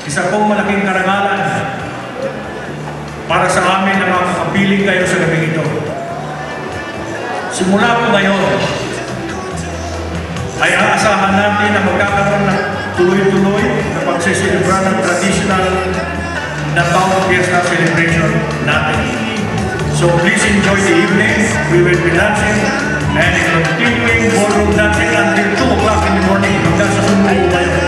Isa pong malaking karangalan para sa amin na makakapiling kayo sa gabi ito. Simula po ngayon, ay aasahan natin na magkakaroon ng tuloy-tuloy na pagsisilibra ng traditional na Taong Fiesta celebration natin. So please enjoy the evening. We will be dancing and continuing ballroom dancing until 2 o'clock in the morning. Hanggang sa sumunod tayo.